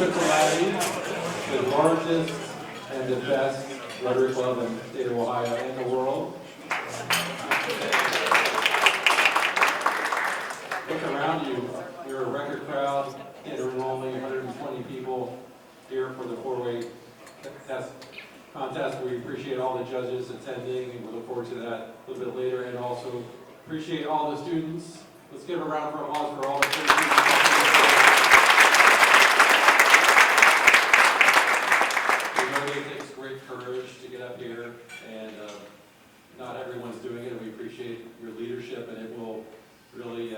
Cincinnati, the largest and the best Rotary Club in the state of Ohio and the world. Look around you. We're a record crowd. There were only 120 people here for the four-way test contest. We appreciate all the judges attending, and we look forward to that a little bit later, and also appreciate all the students. Let's give a round of applause for all the students. We know it takes great courage to get up here, and not everyone's doing it, and we appreciate your leadership, and it will really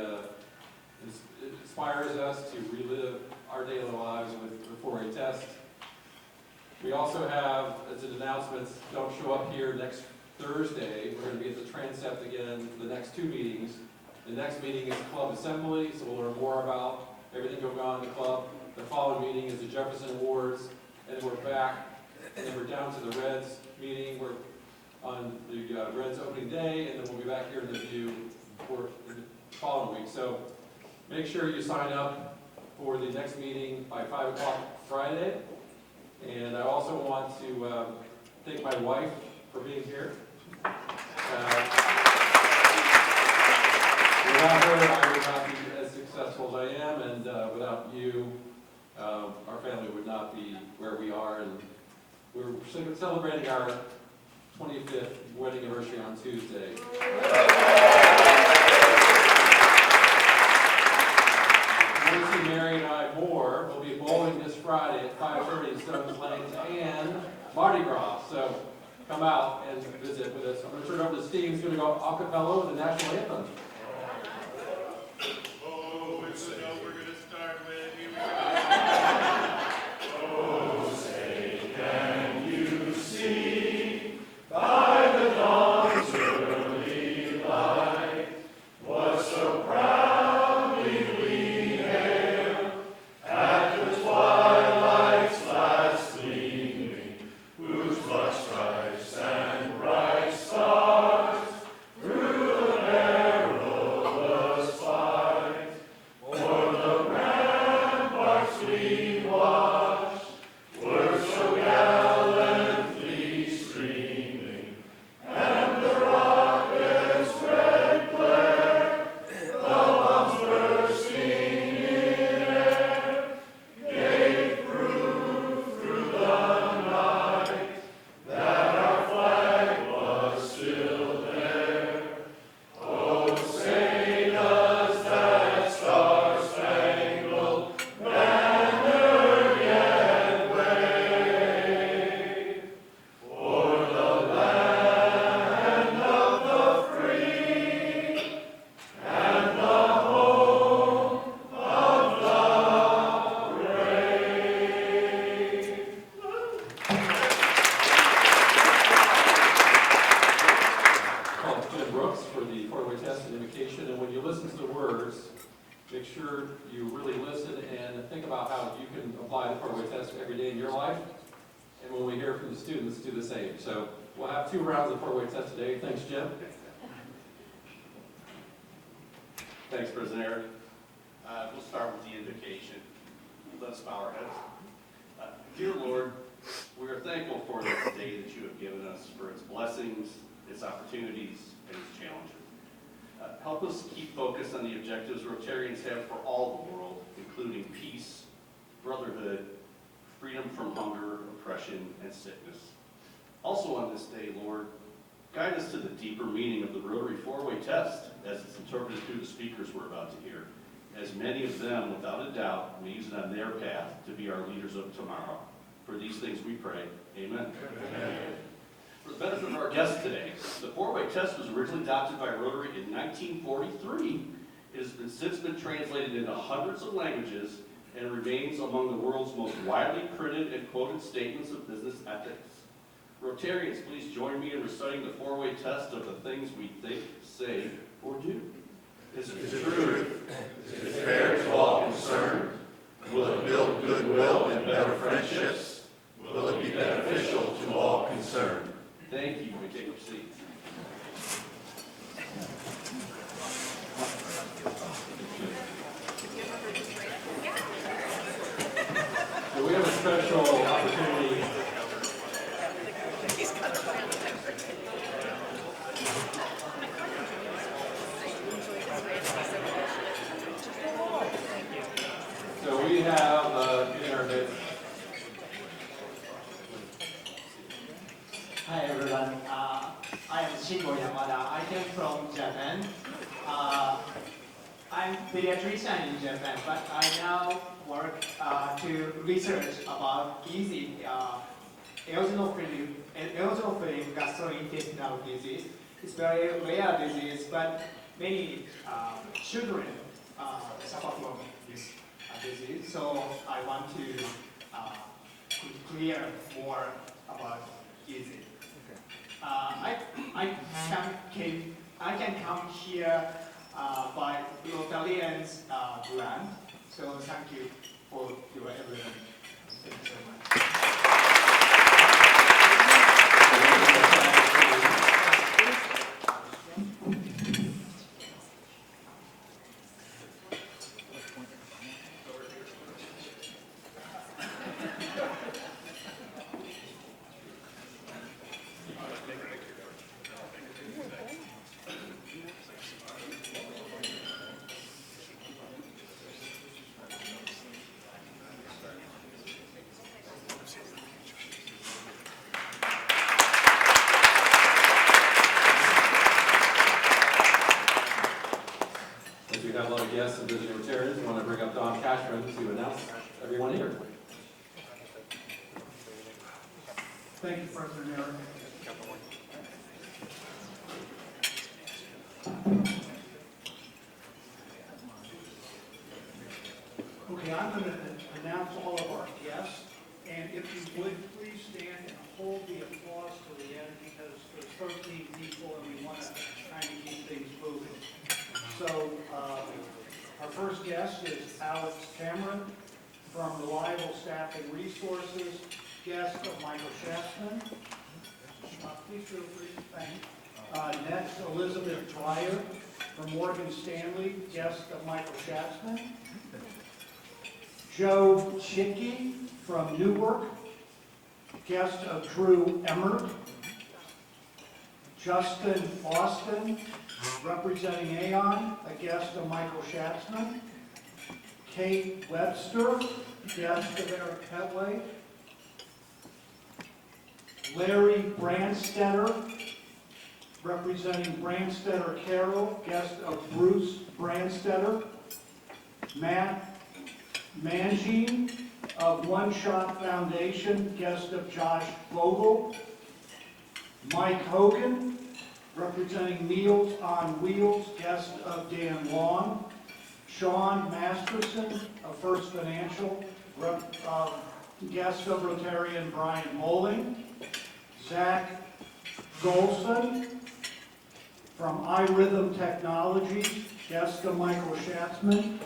it inspires us to relive our daily lives with the four-way test. We also have, as an announcement, don't show up here next Thursday. We're going to be at the Transept again for the next two meetings. The next meeting is club assembly, so we'll learn more about everything going on in the club. The following meeting is the Jefferson Awards, and then we're back, and then we're down to the Reds meeting. We're on the Reds opening day, and then we'll be back here in the View for the following week. So make sure you sign up for the next meeting by 5 o'clock Friday. And I also want to thank my wife for being here. Without her, I would not be as successful as I am, and without you, our family would not be where we are. And we're celebrating our 25th wedding anniversary on Tuesday. Mary and I more will be bowling this Friday at 5:30 in Stones Lanes and Mardi Gras. So come out and visit with us. I'm going to turn it over to Steve. He's going to go a cappella with the national anthem. Oh, which note we're going to start with? Here we go. Oh, say, can you see by the dawn's early light what so proudly we hailed at the twilight's last gleaming, whose blood stripes and bright stars through the perilous fight o'er the ramparts we watched were so gallantly streaming, and the rocket's red glare, the bombs bursting in air, gave proof through the night that our flag was still there. Oh, say does that star-spangled banner yet wave o'er the land of the free and the home of the brave. Called Jim Brooks for the four-way test and invocation. And when you listen to the words, make sure you really listen and think about how you can apply the four-way test every day in your life. And when we hear from the students, do the same. So we'll have 2 rounds of four-way test today. Thanks, Jim. Thanks, President Eric. We'll start with the invocation. Let us bow our heads. Dear Lord, we are thankful for this day that you have given us, for its blessings, its opportunities, and its challenges. Help us keep focused on the objectives Rotarians have for all the world, including peace, brotherhood, freedom from hunger, oppression, and sickness. Also on this day, Lord, guide us to the deeper meaning of the Rotary four-way test as it's interpreted through the speakers we're about to hear, as many of them, without a doubt, may use it on their path to be our leaders of tomorrow. For these things we pray. Amen. Amen. For the benefit of our guests today, the four-way test was originally adopted by Rotary in 1943. It has since been translated into hundreds of languages and remains among the world's most widely printed and quoted statements of business ethics. Rotarians, please join me in reciting the four-way test of the things we think, say, or do. Is it true? Is it fair to all concerned? Will it build goodwill and better friendships? Will it be beneficial to all concerned? Thank you. You may take your seats. special opportunity. So we have in our midst. Hi everyone, I am Shingo Yamada. I came from Japan. I'm pediatrician in Japan, but I now work to research about easy eosinophilic gastrointestinal disease. It's very rare disease, but many children suffer from this disease. So I want to clear more about easy. I can come here by Rotarians grant. So thank you for your everyone. Thank you so much. We have a lot of guests and visiting Rotarians. I want to bring up Don Cashman to announce everyone here. Thank you, President Eric. Okay, I'm going to announce all of our guests, and if you would, please stand and hold the applause to the end because there's 13 people and we want to kind of keep things moving. So, our first guest is Alex Cameron from Reliable Staffing Resources, guest of Michael Schatzman. Please feel free to thank. Next, Elizabeth Dreyer from Morgan Stanley, guest of Michael Schatzman. Joe Chickie from Newark, guest of Drew Emmert. Justin Austin, representing Aon, a guest of Michael Schatzman. Kate Webster, guest of Eric Petway. Larry Brandstetter, representing Brandstetter Carroll, guest of Bruce Brandstetter. Matt Mangine of One Shot Foundation, guest of Josh Vogel. Mike Hogan, representing Meals on Wheels, guest of Dan Long. Sean Masterson of First Financial, guest of Rotarian Brian Moling. Zach Golson from iRhythm Technologies, guest of Michael Schatzman.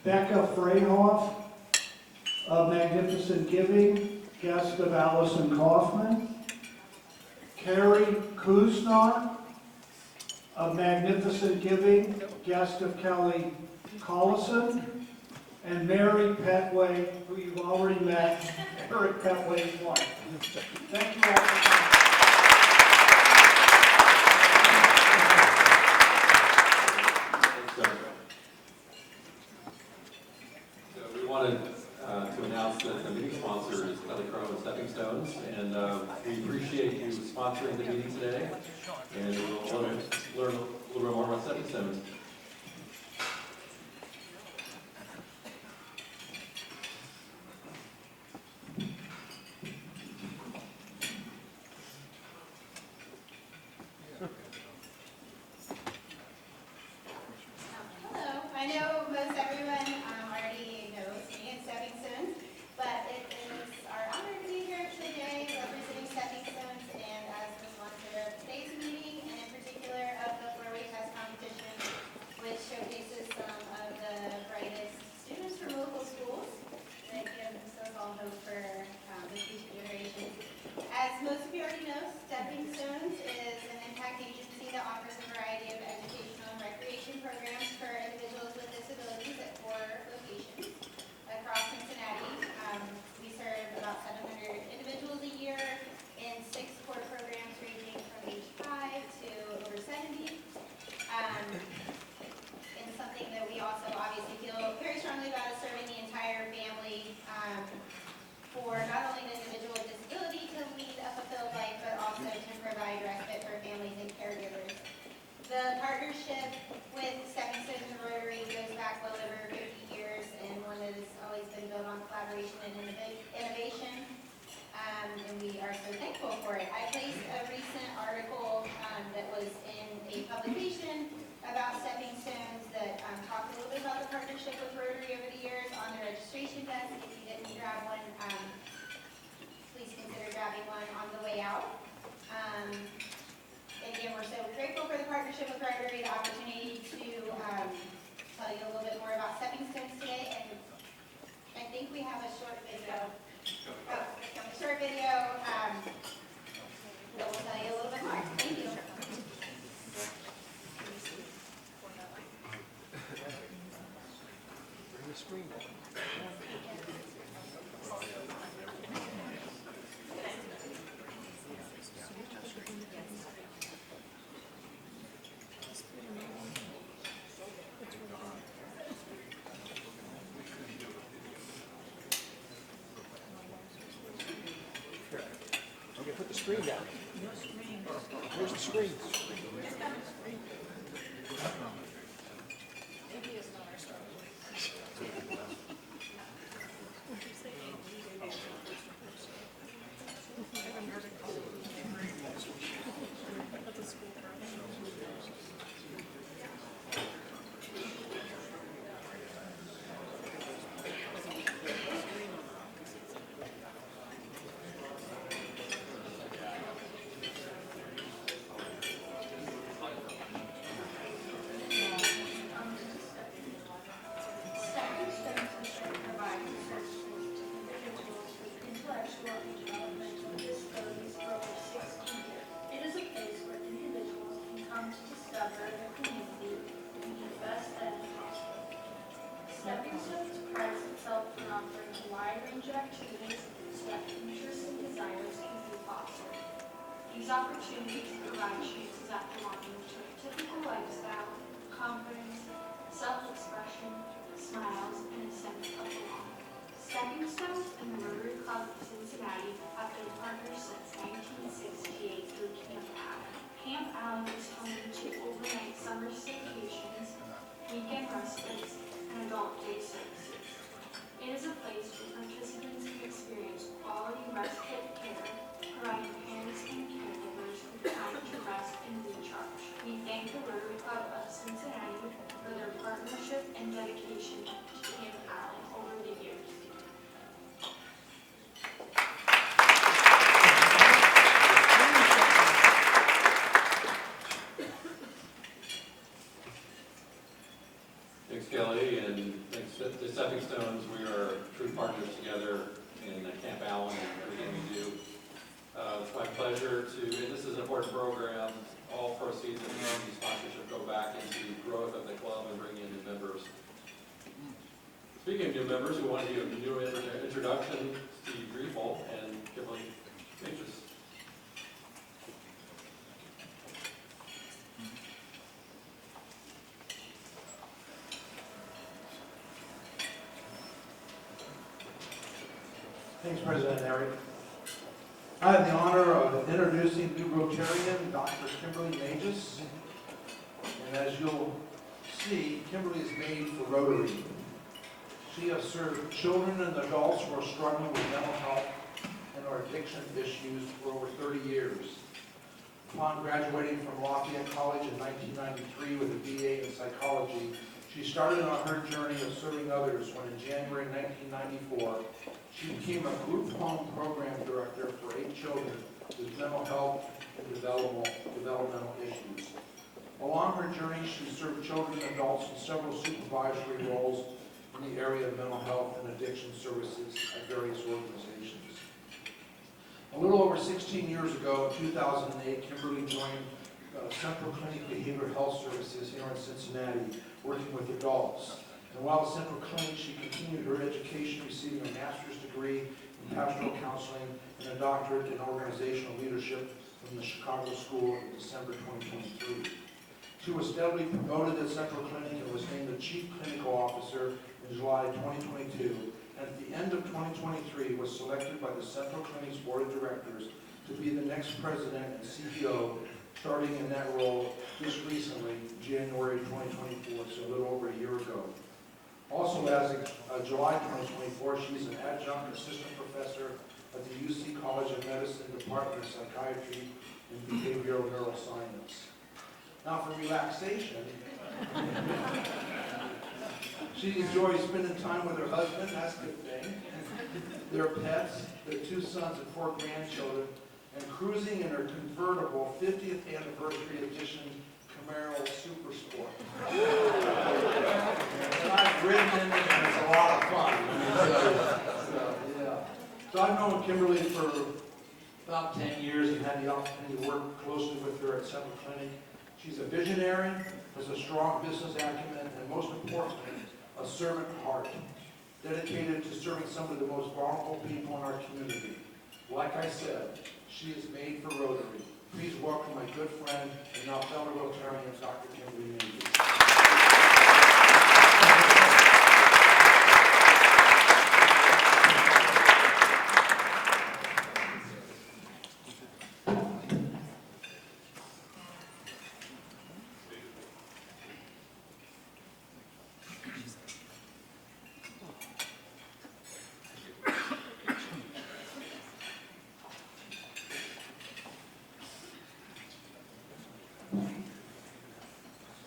Becca Freyhoff of Magnificent Giving, guest of Allison Kaufman. Carrie Kuznar of Magnificent Giving, guest of Kelly Collison. And Mary Petway, who you've already met, Eric Petway's wife. Thank you all for coming. So we wanted to announce that the meeting sponsor is Kelly Crow and Stepping Stones, and we appreciate you sponsoring the meeting today, and we'll learn a little bit more about Stepping Stones. Hello, I know most everyone already knows me and Stepping Stones, but it is our honor to be here today representing Stepping Stones and as the sponsor of today's meeting, and in particular of the 4-way test competition thankful for it. I placed a recent article that was in a publication about stepping stones that talked a little bit about the partnership with Rotary over the years on the registration desk. If you didn't grab one, please consider grabbing one on the way out. Again, we're so grateful for the partnership with Rotary, the opportunity to tell you a little bit more about stepping stones today, and I think we have a short video. A short video that will tell you a little bit more. Thank you. Bring the screen down. Okay, put the screen down. Where's the screen? Stepping Stones prides itself on offering a wide range of activities that interests and desires can be fostered. These opportunities provide chances at belonging to a typical lifestyle, confidence, self-expression, smiles, and a sense of belonging. Stepping Stones and the Rotary Club of Cincinnati have been partners since 1968 through Camp Allen. Camp Allen is home to overnight summer staycations, weekend respites, and adult day services. It is a place where participants can experience quality respite care, providing parents and caregivers with time to rest and recharge. We thank the Rotary Club of Cincinnati for their partnership and dedication to Camp Allen over the years. Thanks, Kelly, and thanks to Stepping Stones. We are true partners together in Camp Allen and everything we do. It's my pleasure to, and this is an important program, all proceeds of the sponsorship go back into the growth of the club and bringing in new members. Speaking of new members, we want to do a new introduction, Steve Griefel and Kimberly Pages. Thanks, President Harry. I have the honor of introducing new Rotarian, Dr. Kimberly Pages. And as you'll see, Kimberly is made for Rotary. She has served children and adults who are struggling with mental health and or addiction issues for over 30 years. Upon graduating from Lafayette College in 1993 with a BA in psychology, she started on her journey of serving others when in January 1994, she became a group home program director for 8 children with mental health and developmental issues. Along her journey, she served children and adults in several supervisory roles in the area of mental health and addiction services at various organizations. A little over 16 years ago, in 2008, Kimberly joined Central Clinic Behavioral Health Services here in Cincinnati, working with adults. And while at Central Clinic, she continued her education, receiving a master's degree in pastoral counseling and a doctorate in organizational leadership from the Chicago School in December 2023. She was steadily promoted at Central Clinic and was named the Chief Clinical Officer in July 2022. And at the end of 2023, was selected by the Central Clinic's Board of Directors to be the next president and CEO, starting in that role just recently, January 2024, so a little over a year ago. Also, as of July 2024, she's an adjunct assistant professor at the UC College of Medicine Department of Psychiatry and Behavioral Neuroscience. Now for relaxation, she enjoys spending time with her husband, that's a good thing, their pets, their 2 sons and 4 grandchildren, and cruising in her convertible 50th anniversary edition Camaro Super Sport. And I've ridden in it, and it's a lot of fun. So I've known Kimberly for about 10 years and had the opportunity to work closely with her at Central Clinic. She's a visionary, has a strong business acumen, and most importantly, a servant heart, dedicated to serving some of the most vulnerable people in our community. Like I said, she is made for Rotary. Please welcome my good friend and now fellow Rotarian, Dr. Kimberly Mages.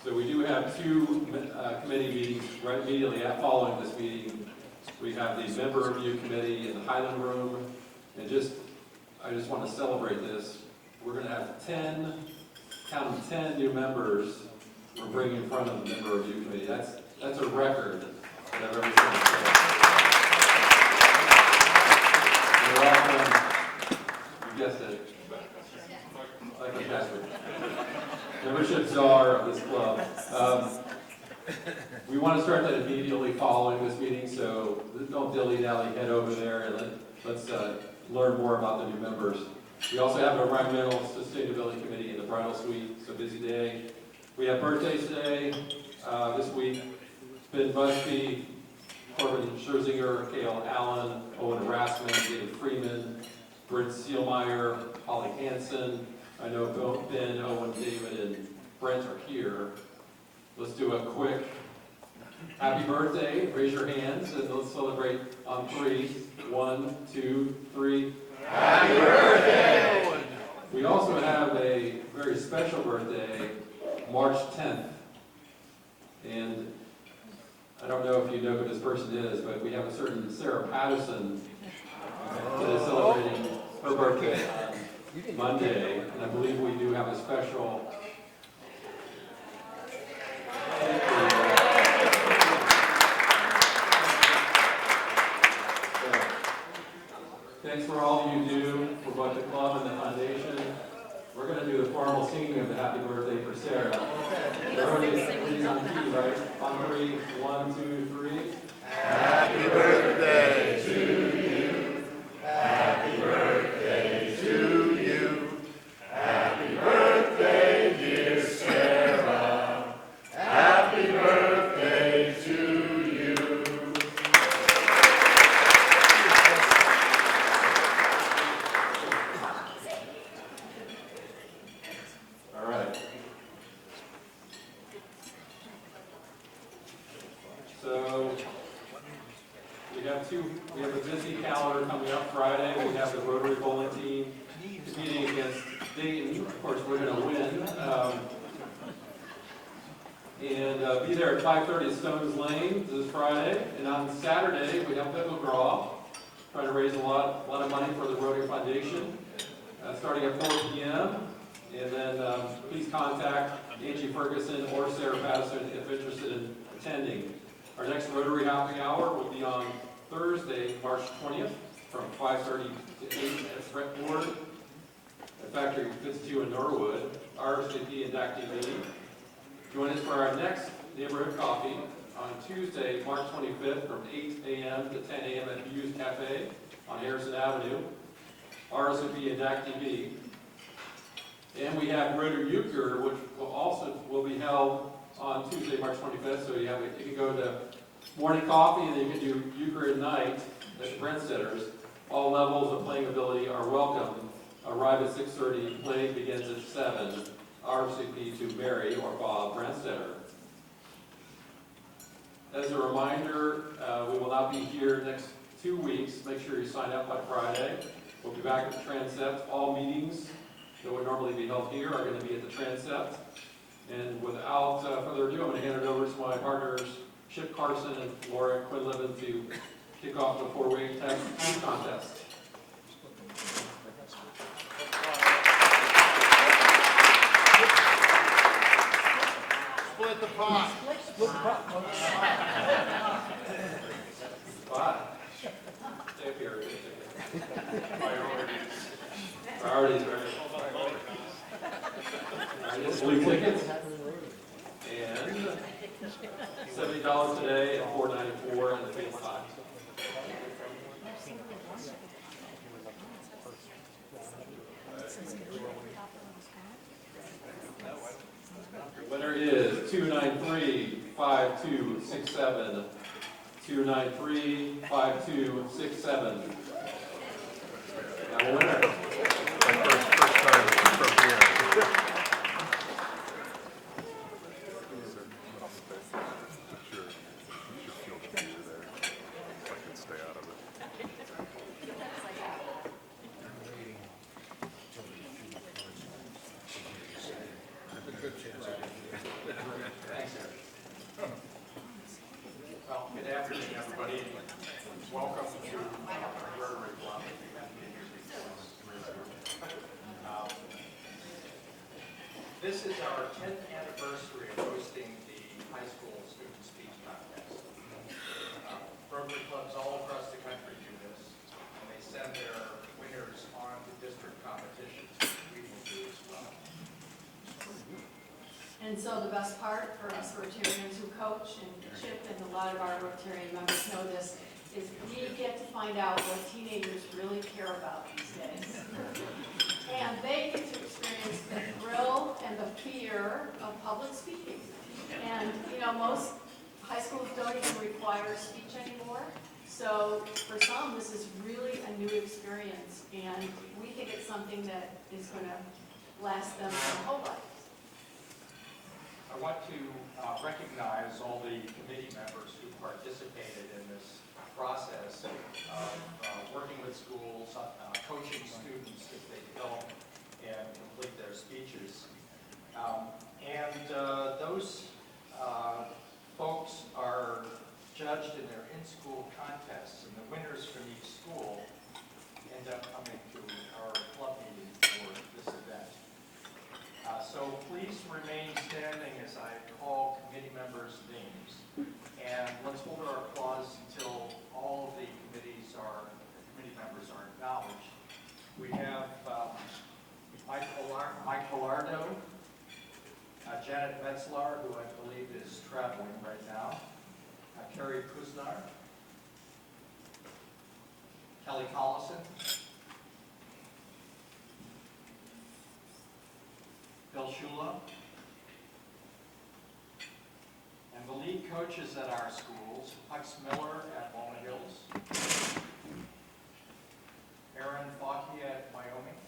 So we do have 2 committee meetings right immediately following this meeting. We have the member review committee in the Highland Room, and I just want to celebrate this. We're going to have 10 new members we're bringing in front of the member review committee. That's a record that I've ever seen. They're all from, you guessed it, like a password. Membership czar of this club. We want to start that immediately following this meeting, so don't dilly-dally, head over there and let's learn more about the new members. We also have an environmental sustainability committee in the bridal suite, so busy day. We have birthdays today, this week. Ben Busby, Corbin Scherzinger, Kale Allen, Owen Rassman, David Freeman, Britt Seelmeyer, Holly Hansen. I know Ben, Owen, David, and Brent are here. Let's do a quick happy birthday. Raise your hands and let's celebrate on 3. 1, 2, 3. Happy birthday! We also have a very special birthday, March 10th. And I don't know if you know who this person is, but we have a certain Sarah Patterson that is celebrating her birthday on Monday, and I believe we do have a special. Thanks for all you do for both the club and the foundation. We're going to do the formal singing of the happy birthday for Sarah. Everybody's on key, right? On 3, 1, 2, 3. Happy birthday to you. Happy birthday to you. Happy birthday, dear Sarah. Happy birthday to you. All right. So we have a busy calendar coming up Friday. We have the Rotary bowling team competing against Dayton. Of course, we're going to win. And be there at 5:30 at Stones Lane this Friday. And on Saturday, we have Pickle Draw, trying to raise a lot of money for the Rotary Foundation, starting at 4 p.m. And then please contact Angie Ferguson or Sarah Patterson if interested in attending. Our next Rotary Happy Hour will be on Thursday, March 20th, from 5:30 to 8 at Fretboard at Factory 52 in Norwood, RSVP and DAC TV. Join us for our next neighborhood coffee on Tuesday, March 25th, from 8 a.m. to 10 a.m. at Hughes Cafe on Harrison Avenue, RSVP and DAC TV. And we have Rotary Euchre, which will be held on Tuesday, March 25th. So you can go to morning coffee and then you can do Euchre at night at the Brent Centers. All levels of playing ability are welcome. Arrive at 6:30. Play begins at 7. RCP to Mary or Bob Brandstetter. As a reminder, we will not be here next 2 weeks. Make sure you sign up by Friday. We'll be back at the transept. All meetings that would normally be held here are going to be at the transept. And without further ado, I'm going to hand it over to my partners, Chip Carson and Laura Quinlivan, to kick off the four-way tag team contest. Split the pot. Bye. Stay up here. Priorities, right? All right, it's blue tickets. And $70 today at $4.94 and the ticket size. The winner is 293-5267. 293-5267. Now, winner. First time from here. Well, good afternoon, everybody. Welcome to Rotary Club. This is our 10th anniversary of hosting the high school student speech contest. Rotary clubs all across the country do this, and they send their winners on to district competitions. We will do as well. And so the best part for us Rotarians who coach, and Chip and a lot of our Rotarian members know this, is we get to find out what teenagers really care about these days. And they get to experience the thrill and the fear of public speaking. And, you know, most high schools don't even require speech anymore. So for some, this is really a new experience. And we think it's something that is going to last them their whole life. I want to recognize all the committee members who participated in this process of working with schools, coaching students as they develop and complete their speeches. Those folks are judged in their in-school contests, and the winners from each school end up coming to our club meeting for this event. So please remain standing as I call committee members' names. And let's hold our applause until all of the committee members are acknowledged. We have Mike Collardo, Janet Metzlar, who I believe is traveling right now, Carrie Kuznar, Kelly Collison, Bill Shula, and the lead coaches at our schools, Hux Miller at Walnut Hills, Aaron Fauci at Wyoming,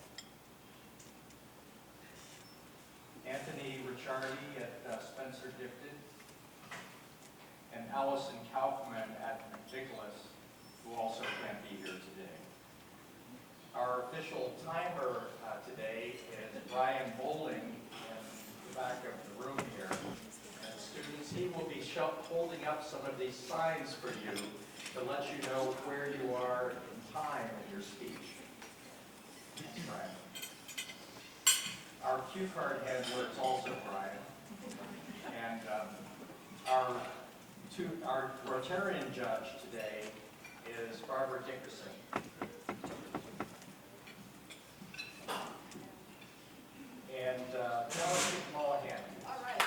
Anthony Ricciardi at Spencer Gifted, and Allison Kaufman at McNicholas, who also can't be here today. Our official timer today is Brian Bowling in the back of the room here. And students, he will be holding up some of these signs for you to let you know where you are in time in your speech. Thanks, Brian. Our cue card handler is also Brian. And our Rotarian judge today is Barbara Dickerson. And Melanie Mullihan. All right.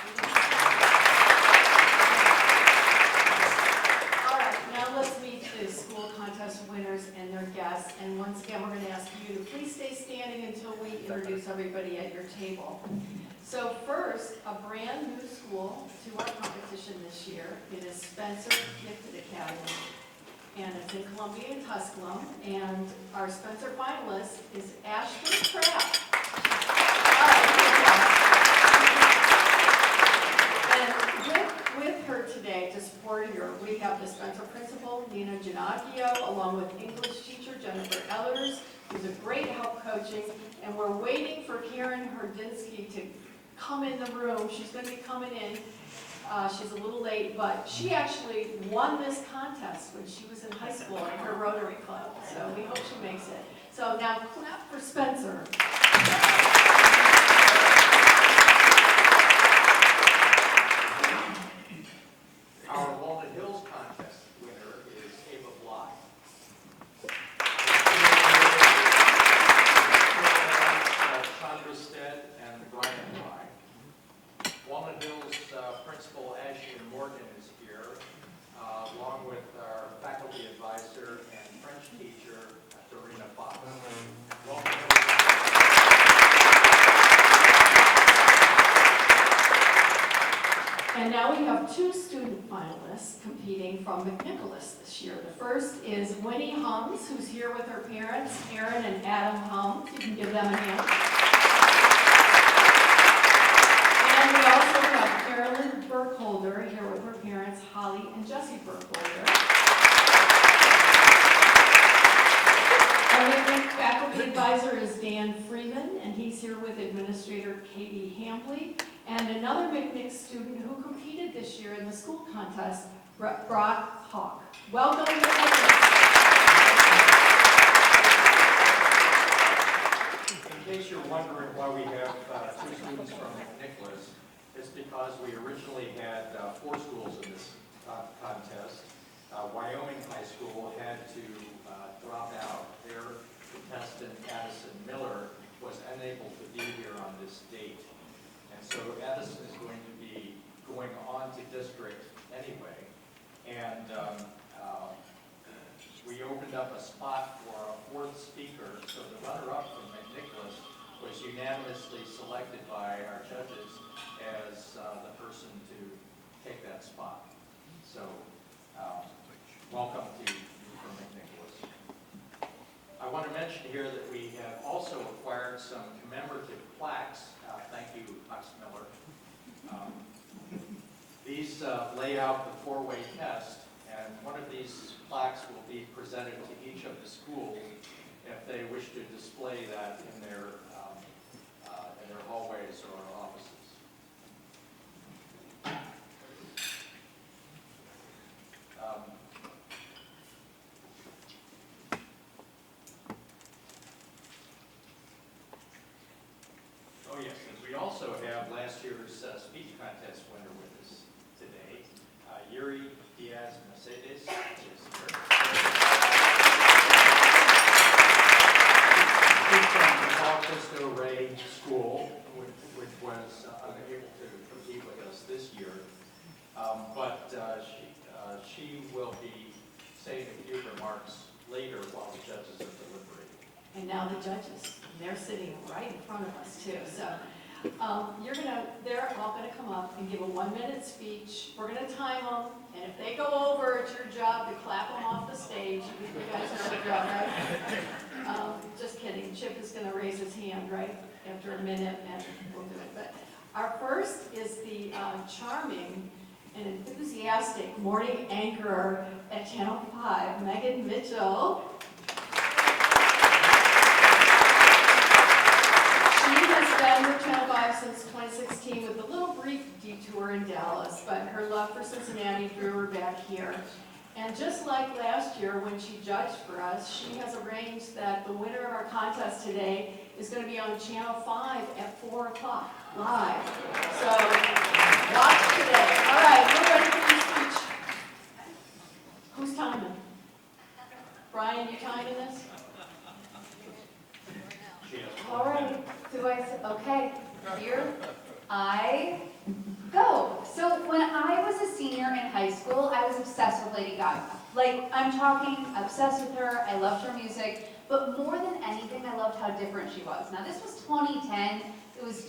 All right, now let's meet the school contest winners and their guests. And once again, we're going to ask you to please stay standing until we introduce everybody at your table. So first, a brand new school to our competition this year. It is Spencer Gifted Academy. And it's in Columbia and Tusculum. And our Spencer finalist is Ashley Kraft. And with her today to support her, we have the Spencer principal, Nina Giannacchio, along with English teacher Jennifer Ellers, who's a Kredinsky to come in the room. She's going to be coming in. She's a little late, but she actually won this contest when she was in high school in her Rotary Club. So we hope she makes it. So now clap for Spencer. Our Walnut Hills contest winner is Ava Bly. Chandra Stead and Brian Bly. Walnut Hills Principal Ashley Morgan is here, along with our faculty advisor and French teacher, Dorina Fox. Welcome. And now we have two student finalists competing from McNicholas this year. The first is Winnie Hums, who's here with her parents, Aaron and Adam Hums. You can give them a hand. And we also have Carolyn Burkholder here with her parents, Holly and Jesse Burkholder. Our McNick faculty advisor is Dan Freeman, and he's here with Administrator Katie Hambley. And another McNick student who competed this year in the school contest, Brock Hawk. Welcome to McNicholas. In case you're wondering why we have two students from McNicholas, it's because we originally had 4 schools in this contest. Wyoming High School had to drop out. Their contestant, Addison Miller, was unable to be here on this date. And so Addison is going to be going on to district anyway. And we opened up a spot for a 4th speaker. So the runner-up from McNicholas was unanimously selected by our judges as the person to take that spot. So welcome to you from McNicholas. I want to mention here that we have also acquired some commemorative plaques. Thank you, Hux Miller. These lay out the 4-way test, and one of these plaques will be presented to each of the schools if they wish to display that in their hallways or offices. Oh yes, and we also have last year's speech contest winner with us today, Yuri Diaz Mercedes is here. She's from the Paul Cristo Ray School, which was unable to compete with us this year, but she will be saying a few remarks later while the judges are deliberating. And now the judges, they're sitting right in front of us too. So they're all gonna come up and give a 1-minute speech. We're gonna time them, and if they go over, it's your job to clap them off the stage. You guys know the job, right? Just kidding, Chip is gonna raise his hand right after a minute and we'll do it. But our first is the charming and enthusiastic morning anchor at Channel 5, Megan Mitchell. Been with Channel 5 since 2016 with a little brief detour in Dallas, but her love for Cincinnati drew her back here. And just like last year when she judged for us, she has arranged that the winner of our contest today is going to be on Channel 5 at 4 o'clock live. So watch today. All right, we're ready for your speech. Who's timing? Brian, you timing this? All right, okay, here I go. So when I was a senior in high school, I was obsessed with Lady Gaga. Like, I'm talking obsessed with her, I loved her music, but more than anything, I loved how different she was. Now this was 2010,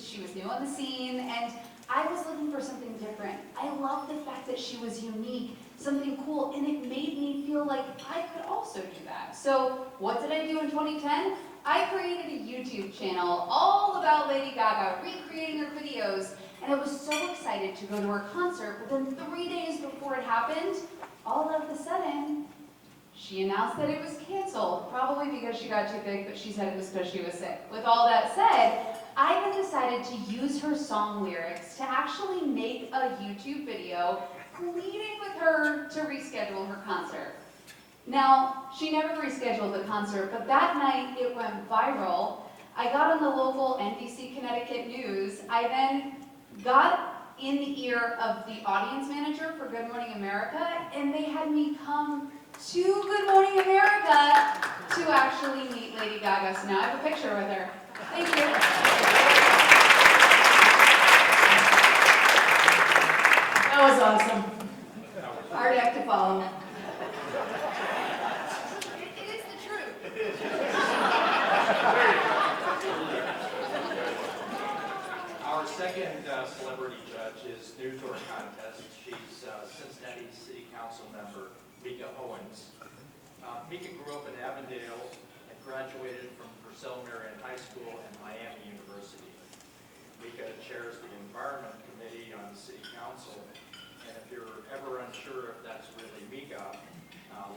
she was new on the scene, and I was looking for something different. I loved the fact that she was unique, something cool, and it made me feel like I could also do that. So what did I do in 2010? I created a YouTube channel all about Lady Gaga, recreating her videos, and I was so excited to go to her concert, but then 3 days before it happened, all of a sudden, she announced that it was canceled, probably because she got too big, but she said it was because she was sick. With all that said, I then decided to use her song lyrics to actually make a YouTube video pleading with her to reschedule her concert. Now, she never rescheduled the concert, but that night it went viral. I got on the local NBC Connecticut News. I then got in the ear of the audience manager for Good Morning America, and they had me come to Good Morning America to actually meet Lady Gaga. So now I have a picture with her. Thank you. That was awesome. Hard act to follow. It is the truth. Our second celebrity judge is new to our contest. She's Cincinnati City Council member Mika Owens. Mika grew up in Avondale and graduated from Purcell Marion High School and Miami University. Mika chairs the Environment Committee on the City Council, and if you're ever unsure if that's really Mika,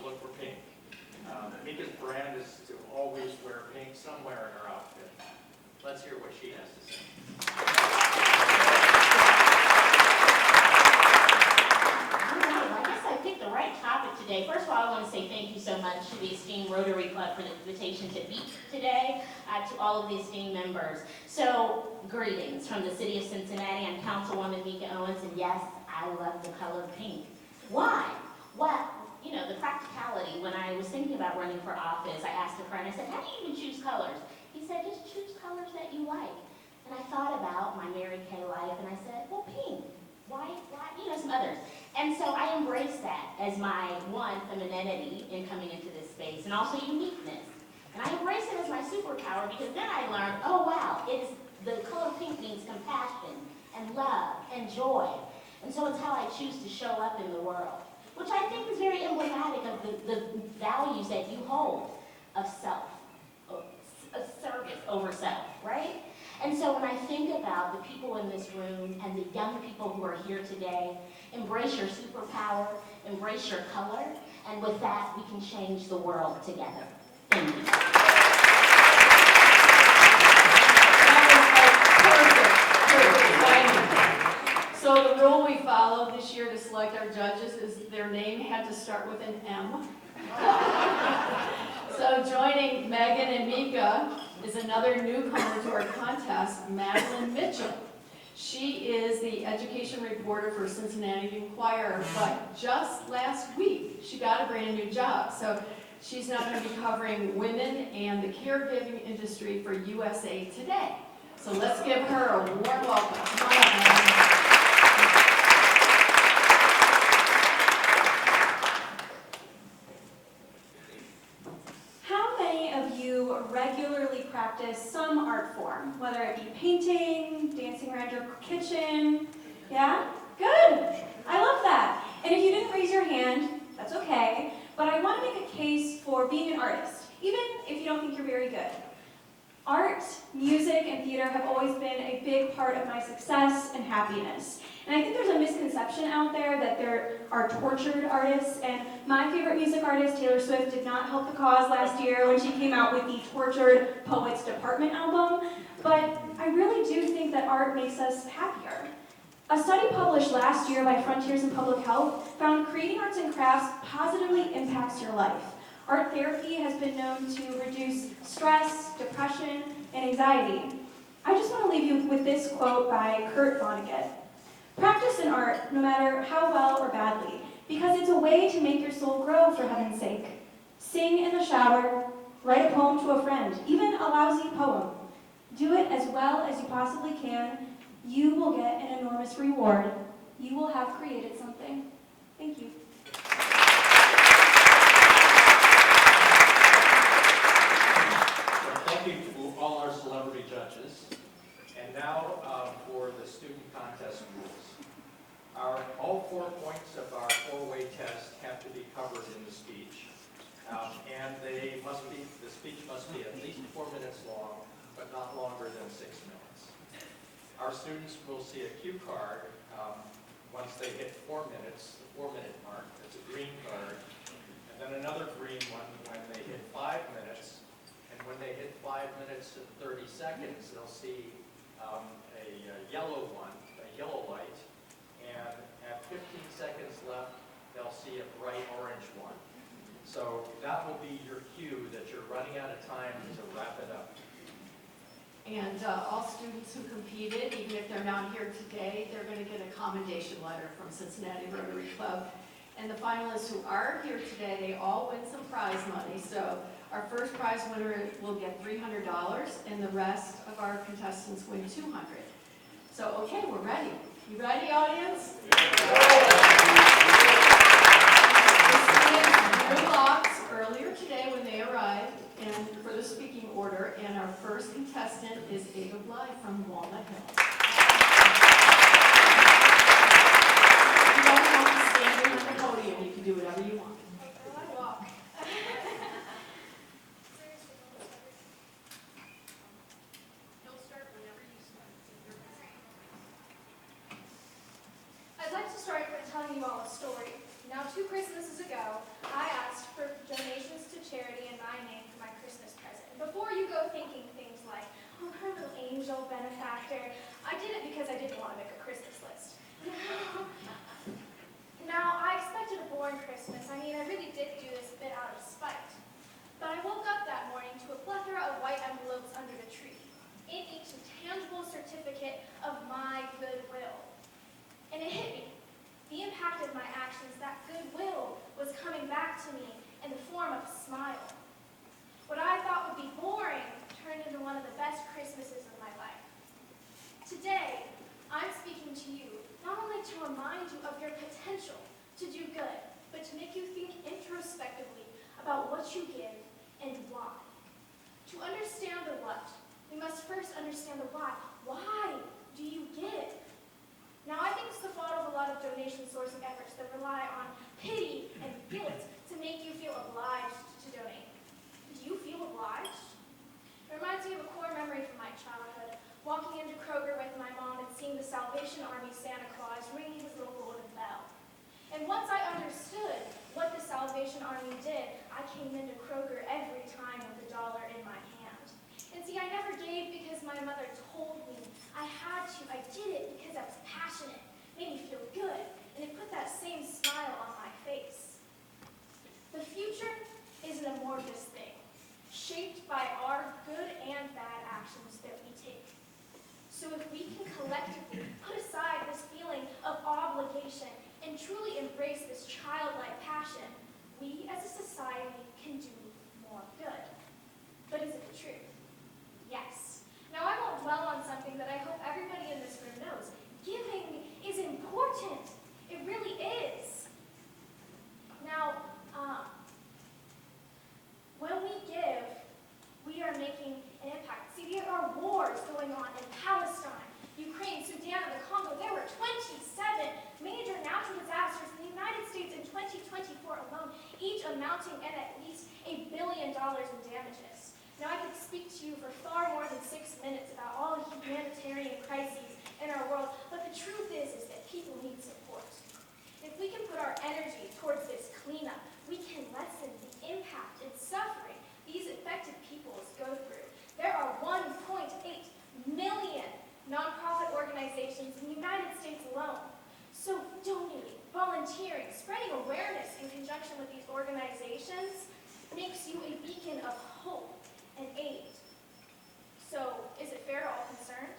look for pink. Mika's brand is to always wear pink somewhere in her outfit. Let's hear what she has to say. I guess I picked the right topic today. First of all, I want to say thank you so much to the esteemed Rotary Club for the invitation to be today, to all of the esteemed members. So, greetings from the city of Cincinnati. I'm Councilwoman Mika Owens, and yes, I love the color pink. Why? Well, you know, the practicality. When I was thinking about running for office, I asked a friend, I said, how do you even choose colors? He said, just choose colors that you like. And I thought about my Mary Kay life, and I said, well, pink. Why, you know, some others. And so I embraced that as my, one, femininity in coming into this space, and also uniqueness. And I embraced it as my superpower because then I learned, oh wow, the color pink means compassion and love and joy. And so it's how I choose to show up in the world, which I think is very emblematic of the values that you hold of self, of service over self, right? And so when I think about the people in this room and the young people who are here today, embrace your superpower, embrace your color, and with that, we can change the world together. Thank you. Perfect. So the rule we followed this year to select our judges is their name had to start with an M. So joining Megan and Mika is another newcomer to our contest, Madeline Mitchell. She is the education reporter for Cincinnati Enquirer, but just last week she got a brand new job. So she's now going to be covering women and the caregiving industry for USA Today. So let's give her a warm welcome. Come on up, Madeline. Regularly practice some art form, whether it be painting, dancing around your kitchen. Yeah? Good. I love that. And if you didn't raise your hand, that's okay, but I want to make a case for being an artist, even if you don't think you're very good. Art, music, and theater have always been a big part of my success and happiness. And I think there's a misconception out there that there are tortured artists, and my favorite music artist, Taylor Swift, did not help the cause last year when she came out with the Tortured Poets Department album, but I really do think that art makes us happier. A study published last year by Frontiers in Public Health found creating arts and crafts positively impacts your life. Art therapy has been known to reduce stress, depression, and anxiety. I just want to leave you with this quote by Kurt Vonnegut. Practice in art, no matter how well or badly, because it's a way to make your soul grow, for heaven's sake. Sing in the shower, write a poem to a friend, even a lousy poem. Do it as well as you possibly can. You will get an enormous reward. You will have created something. Thank you. Thank you to all our celebrity judges. And now for the student contest rules. All 4 points of our 4-way test have to be covered in the speech. And the speech must be at least 4 minutes long, but not longer than 6 minutes. Our students will see a cue card once they hit 4 minutes, the 4-minute mark. It's a green card. And then another green one when they hit 5 minutes. And when they hit 5 minutes and 30 seconds, they'll see a yellow one, a yellow light, and at 15 seconds left, they'll see a bright orange one. So that will be your cue that you're running out of time to wrap it up. And all students who competed, even if they're not here today, they're going to get a commendation letter from Cincinnati Rotary Club. And the finalists who are here today, they all win some prize money. So our first prize winner will get $300, and the rest of our contestants win $200. So, okay, we're ready. You ready, audience? New locks earlier today when they arrived, and for the speaking order, and our first contestant is Ada Bly from Walnut Hill. You don't have to stand behind the podium, you can do whatever you want. I'd like to start by telling you all a story. Now, 2 Christmases ago, I asked for donations to charity in my name for my Christmas present. And before you go thinking things like, oh, her little angel benefactor, I did it because I didn't want to make a Christmas list. Now, I expected a boring Christmas. I mean, I really did do this a bit out of spite. But I woke up that morning to a plethora of white envelopes under the tree. In each a tangible certificate of my goodwill. And it hit me. The impact of my actions, that goodwill, was coming back to me in the form of a smile. What I thought would be boring turned into one of the best Christmases of my life. Today, I'm speaking to you, not only to remind you of your potential to do good, but to make you think introspectively about what you give and why. To understand the what, we must first understand the why. Why do you give? Now, I think it's the fault of a lot of donation sourcing efforts that rely on pity and guilt to make you feel obliged to donate. Do you feel obliged? It reminds me of a core memory from my childhood, walking into Kroger with my mom and seeing the Salvation Army Santa Claus ringing his little golden bell. And once I understood what the Salvation Army did, I came into Kroger every time with $1 in my hand. And see, I never gave because my mother told me I had to. I did it because I was passionate, made me feel good, and it put that same smile on my face. The future is an amorphous thing, shaped by our good and bad actions that we take. So if we can collectively put aside this feeling of obligation and truly embrace this childlike passion, we as a society can do more good. But is it the truth? Yes. Now, I won't dwell on something that I hope everybody in this room knows. Giving is important. It really is. Now, when we give, we are making an impact. See, there are wars going on in Palestine, Ukraine, Sudan, and the Congo. There were 27 major natural disasters in the United States in 2024 alone, each amounting at least $1 billion in damages. Now, I could speak to you for far more than 6 minutes about all the humanitarian crises in our world, but the truth is that people need support. If we can put our energy towards this cleanup, we can lessen the impact and suffering these affected peoples go through. There are 1.8 million nonprofit organizations in the United States alone. So donating, volunteering, spreading awareness in conjunction with these organizations makes you a beacon of hope and aid. So, is it fair to all concerned?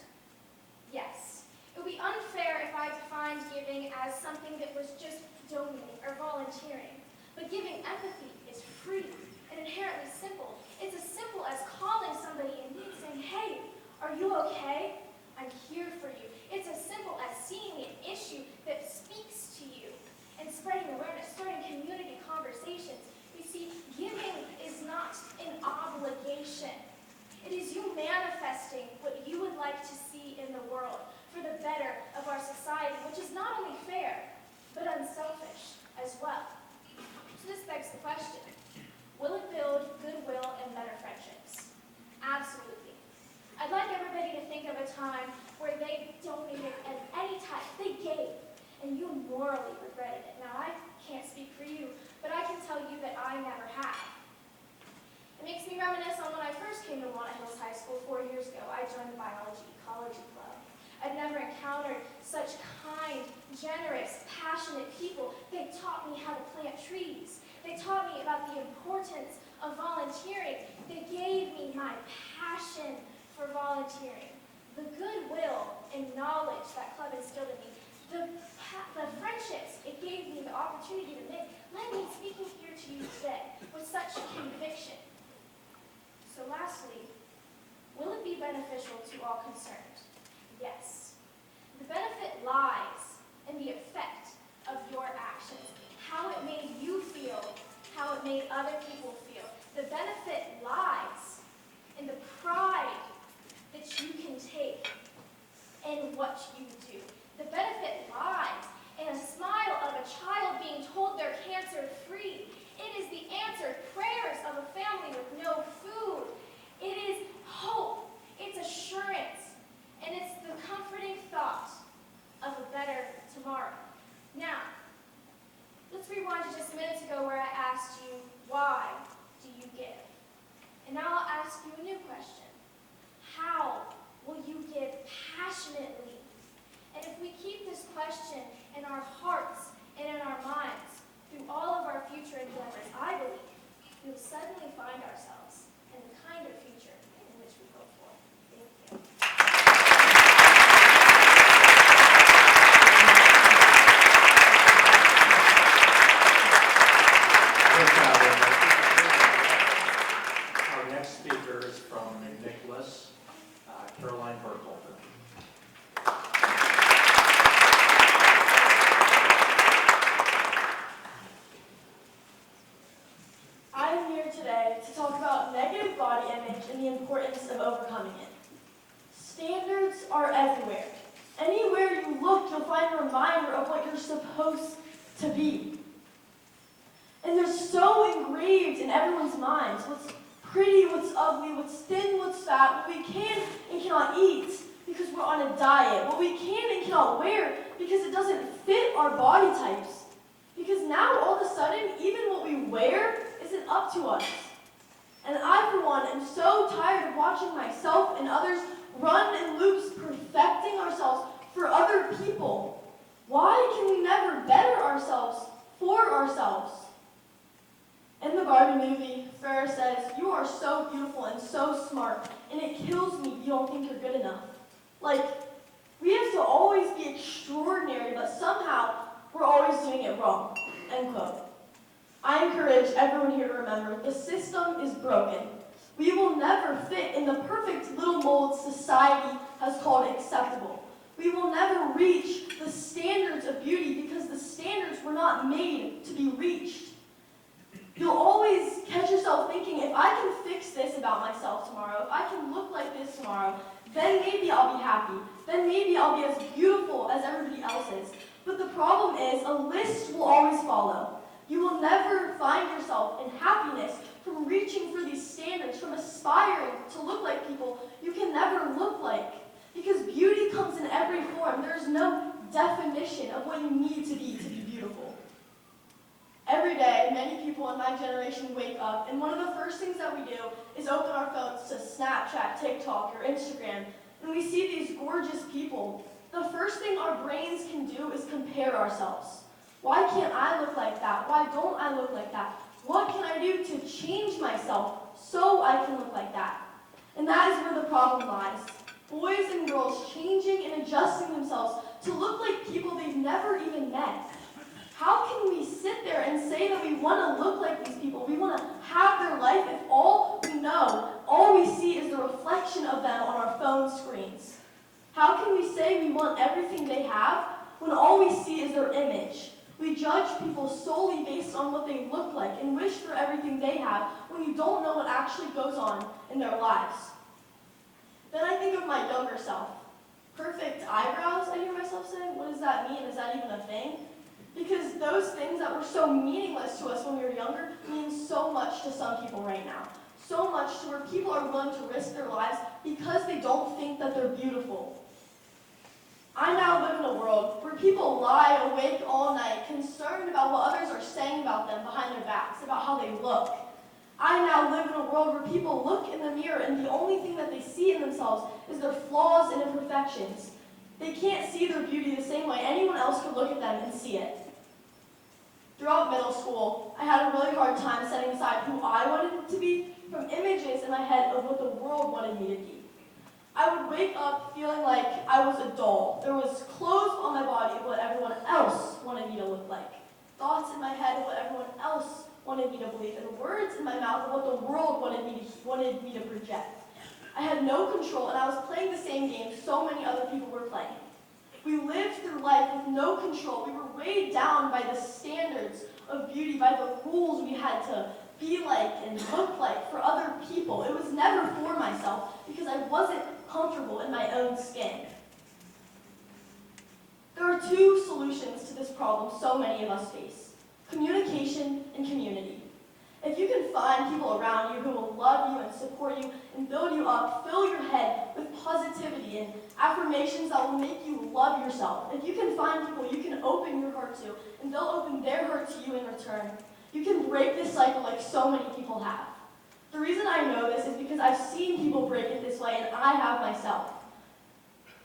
Yes. It would be unfair if I defined giving as something that was just donating or volunteering. But giving empathy is free and inherently simple. It's as simple as calling somebody in need saying, hey, are you okay? I'm here for you. It's as simple as seeing an issue that speaks to you and spreading awareness, starting community conversations. You see, giving is not an obligation. It is you manifesting what you would like to see in the world for the better of our society, which is not only fair, but unselfish as well. So this begs the question, will it build goodwill and better friendships? Absolutely. I'd like everybody to think of a time where they donated any type such kind, generous, passionate people. They taught me how to plant trees. They taught me about the importance of volunteering. They gave me my passion for volunteering. The goodwill and knowledge that club instilled in me, the friendships it gave me the opportunity to make, led me speaking here to you today with such conviction. So lastly, will it be beneficial to all concerned? Yes. The benefit lies in the effect of your actions, how it made you feel, how it made other people feel. The benefit lies in the pride that you can take in what you do. The benefit lies in a smile of a child being told they're cancer-free. It is the answered prayers of a family with no food. It is hope. It's assurance. And it's the comforting thought of a better tomorrow. Now, let's rewind to just minutes ago where I asked you, why do you give? And now I'll ask you a new question. How will you give passionately? And if we keep this question in our hearts and in our minds through all of our future endeavors, I believe we'll suddenly find ourselves in the kind of future in which we hope for. Thank you. Our next speaker is from Nicholas, Caroline Burkholder. I am here today to talk about negative body image and the importance of overcoming it. Standards are everywhere. Anywhere you look, you'll find a reminder of what you're supposed to be. And they're so engraved in everyone's minds. What's pretty, what's ugly, what's thin, what's fat, what we can and cannot eat because we're on a diet, what we can and cannot wear because it doesn't fit our body types. Because now, all of a sudden, even what we wear isn't up to us. And I, for one, am so tired of watching myself and others run in loops, perfecting ourselves for other people. Why can we never better ourselves for ourselves? In the Barbie movie, Farrah says, "You are so beautiful and so smart, and it kills me you don't think you're good enough." Like, we have to always be extraordinary, but somehow we're always doing it wrong. End quote. I encourage everyone here to remember, the system is broken. We will never fit in the perfect little mold society has called acceptable. We will never reach the standards of beauty because the standards were not made to be reached. You'll always catch yourself thinking, if I can fix this about myself tomorrow, if I can look like this tomorrow, then maybe I'll be happy. Then maybe I'll be as beautiful as everybody else is. But the problem is, a list will always follow. You will never find yourself in happiness from reaching for these standards, from aspiring to look like people you can never look like. Because beauty comes in every form. There's no definition of what you need to be beautiful. Every day, many people in my generation wake up, and one of the first things that we do is open our phones to Snapchat, TikTok, or Instagram, and we see these gorgeous people. The first thing our brains can do is compare ourselves. Why can't I look like that? Why don't I look like that? What can I do to change myself so I can look like that? And that is where the problem lies. Boys and girls changing and adjusting themselves to look like people they've never even met. How can we sit there and say that we want to look like these people, we want to have their life, if all we know, all we see is the reflection of them on our phone screens? How can we say we want everything they have when all we see is their image? We judge people solely based on what they look like and wish for everything they have when you don't know what actually goes on in their lives. Then I think of my younger self. Perfect eyebrows, I hear myself say. What does that mean? Is that even a thing? Because those things that were so meaningless to us when we were younger mean so much to some people right now. So much to where people are willing to risk their lives because they don't think that they're beautiful. I now live in a world where people lie awake all night, concerned about what others are saying about them behind their backs, about how they look. I now live in a world where people look in the mirror and the only thing that they see in themselves is their flaws and imperfections. They can't see their beauty the same way anyone else could look at them and see it. Throughout middle school, I had a really hard time setting aside who I wanted to be from images in my head of what the world wanted me to be. I would wake up feeling like I was a doll. There was clothes on my body of what everyone else wanted me to look like, thoughts in my head of what everyone else wanted me to believe, and words in my mouth of what the world wanted me to project. I had no control, and I was playing the same game so many other people were playing. We lived through life with no control. We were weighed down by the standards of beauty, by the rules we had to be like and look like for other people. It was never for myself because I wasn't comfortable in my own skin. There are two solutions to this problem so many of us face: communication and community. If you can find people around you who will love you and support you and build you up, fill your head with positivity and affirmations that will make you love yourself. If you can find people you can open your heart to and they'll open their heart to you in return, you can break this cycle like so many people have. The reason I know this is because I've seen people break it this way, and I have myself.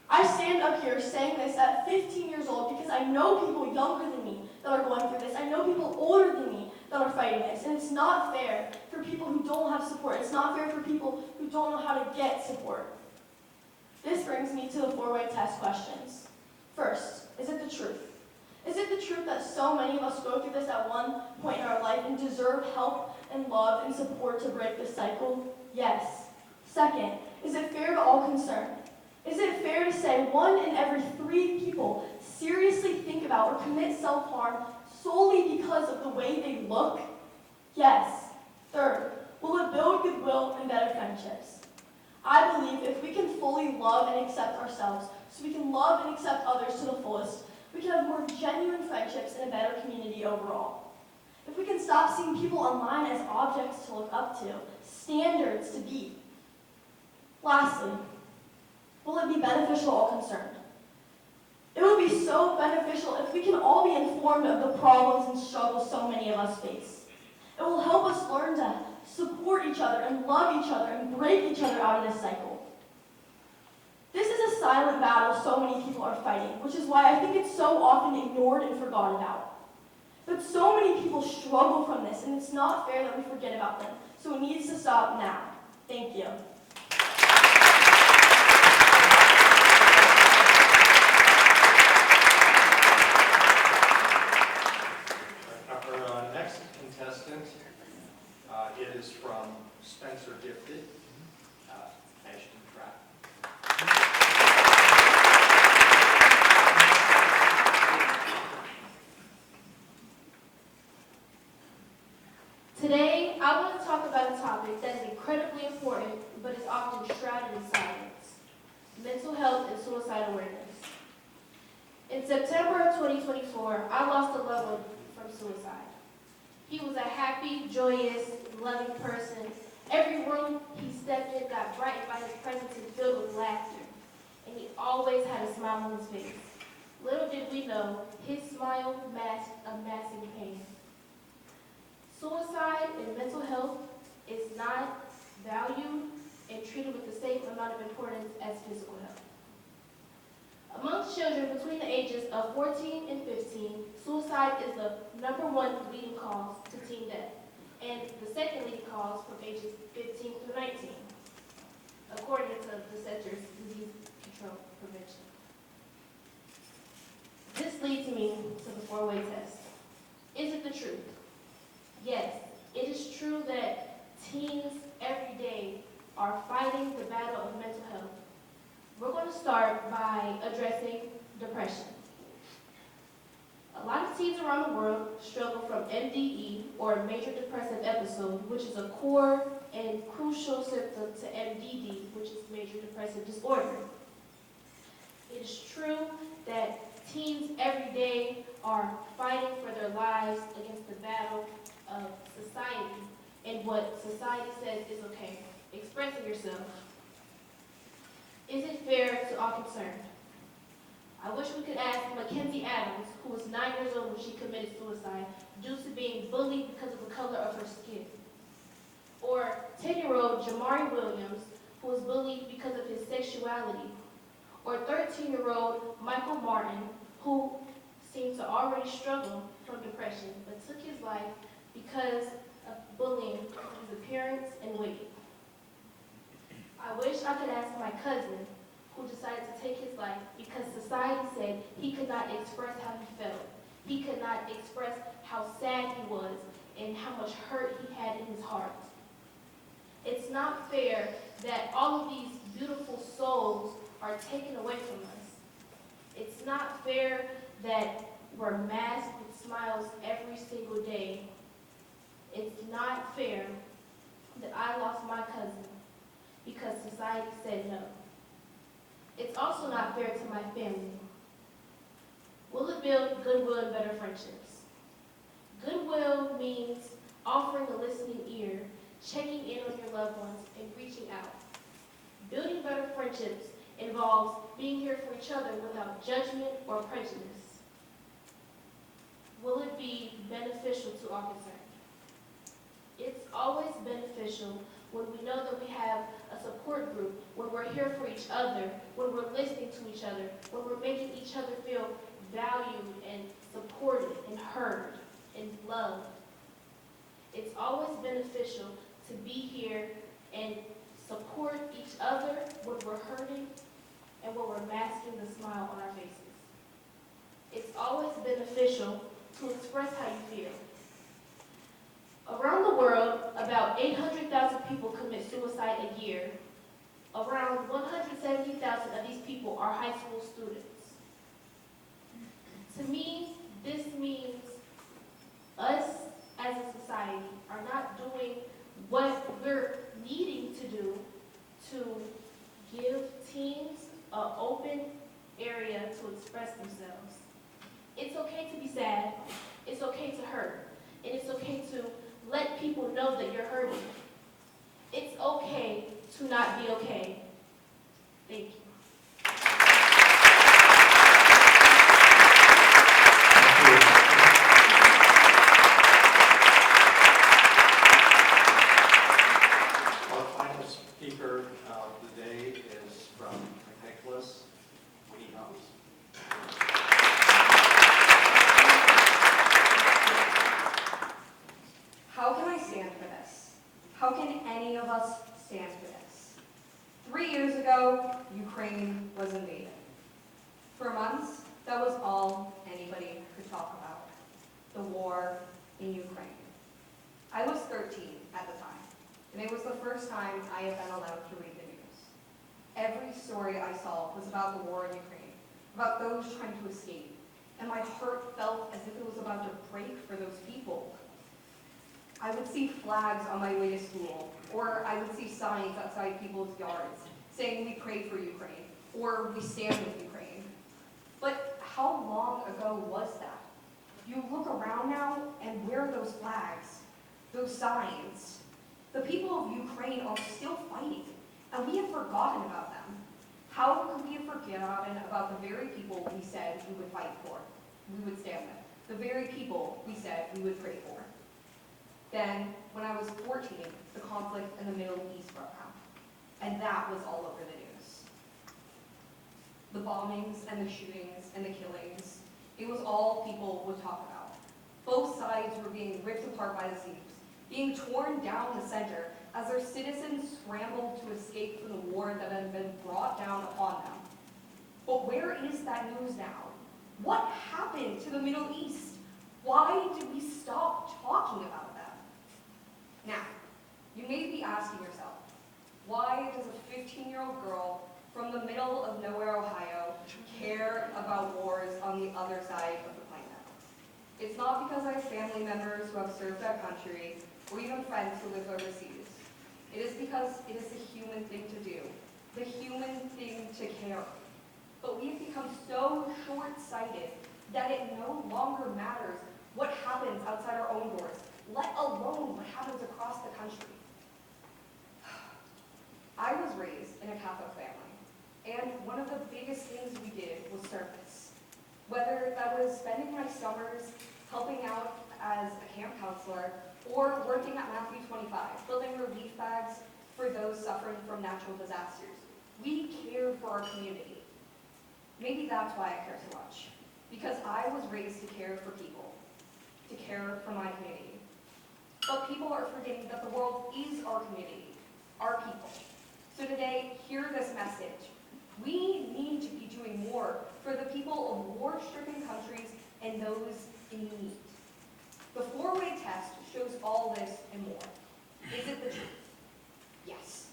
I stand up here saying this at 15 years old because I know people younger than me that are going through this. I know people older than me that are fighting this, and it's not fair for people who don't have support. It's not fair for people who don't know how to get support. This brings me to the four-way test questions. First, is it the truth? Is it the truth that so many of us go through this at one point in our life and deserve help and love and support to break this cycle? Yes. Second, is it fair to all concerned? Is it fair to say 1 in every 3 people seriously think about or commit self-harm solely because of the way they look? Yes. Third, will it build goodwill and better friendships? I believe if we can fully love and accept ourselves, so we can love and accept others to the fullest, we can have more genuine friendships and a better community overall. If we can stop seeing people online as objects to look up to, standards to beat. Lastly, will it be beneficial to all concerned? It will be so beneficial if we can all be informed of the problems and struggles so many of us face. It will help us learn to support each other and love each other and break each other out of this cycle. This is a silent battle so many people are fighting, which is why I think it's so often ignored and forgotten about. But so many people struggle from this, and it's not fair that we forget about them. So it needs to stop now. Thank you. Our next contestant, it is from Spencer Gifted, Ashton Trapp. Today, I want to talk about a topic that is incredibly important, but is often shrouded in silence: mental health and suicide awareness. In September of 2024, I lost a loved one from suicide. He was a happy, joyous, loving person. Every room he stepped in got brightened by his presence and filled with laughter. And he always had a smile on his face. Little did we know, his smile masked a massive pain. Suicide and mental health is not valued and treated with the same amount of importance as physical health. Among children between the ages of 14 and 15, suicide is the #1 leading cause to teen death, and the second leading cause from ages 15 through 19, according to the Centers for Disease Control Prevention. This leads me to the four-way test. Is it the truth? Yes, it is true that teens every day are fighting the battle of mental health. We're going to start by addressing depression. A lot of teens around the world struggle from MDE, or major depressive episode, which is a core and crucial symptom to MDD, which is major depressive disorder. It is true that teens every day are fighting for their lives against the battle of society and what society says is okay. Expressing yourself. Is it fair to all concerned? I wish we could ask Mackenzie Adams, who was 9 years old when she committed suicide due to being bullied because of the color of her skin. Or 10-year-old Jamari Williams, who was bullied because of his sexuality. or 13-year-old Michael Martin, who seemed to already struggle from depression, but took his life because of bullying his appearance and weight. I wish I could ask my cousin, who decided to take his life because society said he could not express how he felt. He could not express how sad he was and how much hurt he had in his heart. It's not fair that all of these beautiful souls are taken away from us. It's not fair that we're masked with smiles every single day. It's not fair that I lost my cousin because society said no. It's also not fair to my family. Will it build goodwill and better friendships? Goodwill means offering a listening ear, checking in on your loved ones, and reaching out. Building better friendships involves being here for each other without judgment or prejudice. Will it be beneficial to all concerned? It's always beneficial when we know that we have a support group, when we're here for each other, when we're listening to each other, when we're making each other feel valued and supported and heard and loved. It's always beneficial to be here and support each other when we're hurting and when we're masking the smile on our faces. It's always beneficial to express how you feel. Around the world, about 800,000 people commit suicide a year. Around 170,000 of these people are high school students. To me, this means us as a society are not doing what we're needing to do to give teens an open area to express themselves. It's okay to be sad, it's okay to hurt, and it's okay to let people know that you're hurting. It's okay to not be okay. Thank you. Our final speaker of the day is from Nicholas. He comes. How can I stand for this? How can any of us stand for this? 3 years ago, Ukraine was invaded. For months, that was all anybody could talk about, the war in Ukraine. I was 13 at the time, and it was the first time I had been allowed to read the news. Every story I saw was about the war in Ukraine, about those trying to escape, and my heart felt as if it was about to break for those people. I would see flags on my way to school, or I would see signs outside people's yards saying we pray for Ukraine, or we stand with Ukraine. But how long ago was that? You look around now, and where are those flags, those signs? The people of Ukraine are still fighting, and we have forgotten about them. How could we have forgotten about the very people we said we would fight for, we would stand with, the very people we said we would pray for? Then, when I was 14, the conflict in the Middle East broke out, and that was all over the news. The bombings and the shootings and the killings, it was all people would talk about. Both sides were being ripped apart by the seams, being torn down the center as their citizens scrambled to escape from the war that had been brought down upon them. But where is that news now? What happened to the Middle East? Why did we stop talking about them? Now, you may be asking yourself, why does a 15-year-old girl from the middle of nowhere, Ohio, care about wars on the other side of the planet? It's not because I have family members who have served our country, or even friends who live overseas. It is because it is the human thing to do, the human thing to care. But we've become so short-sighted that it no longer matters what happens outside our own doors, let alone what happens across the country. I was raised in a Catholic family, and one of the biggest things we did was service. Whether that was spending my summers helping out as a camp counselor, or working at Matthew 25, building relief bags for those suffering from natural disasters. We cared for our community. Maybe that's why I care so much. Because I was raised to care for people, to care for my community. But people are forgetting that the world is our community, our people. So today, hear this message. We need to be doing more for the people of war-stricken countries and those in need. The four-way test shows all this and more. Is it the truth? Yes.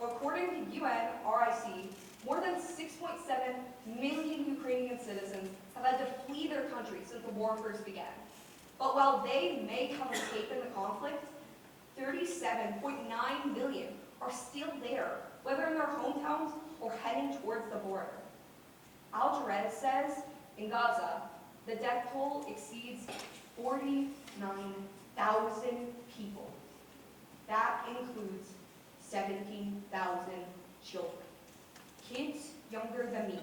According to UNRIC, more than 6.7 million Ukrainian citizens have had to flee their country since the war first began. But while they may have escaped in the conflict, 37.9 million are still there, whether in their hometowns or heading towards the border. Al-Jarez says, in Gaza, the death toll exceeds 49,000 people. That includes 17,000 children. Kids younger than me,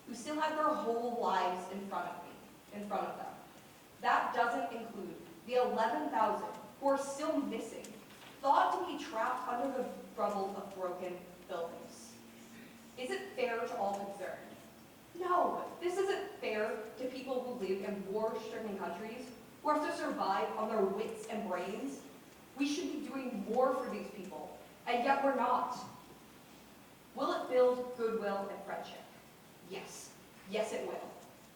who still have their whole lives in front of them. That doesn't include the 11,000 who are still missing, thought to be trapped under the rubble of broken buildings. Is it fair to all concerned? No, this isn't fair to people who live in war-stricken countries, who have to survive on their wits and brains. We should be doing more for these people, and yet we're not. Will it build goodwill and friendship? Yes. Yes, it will.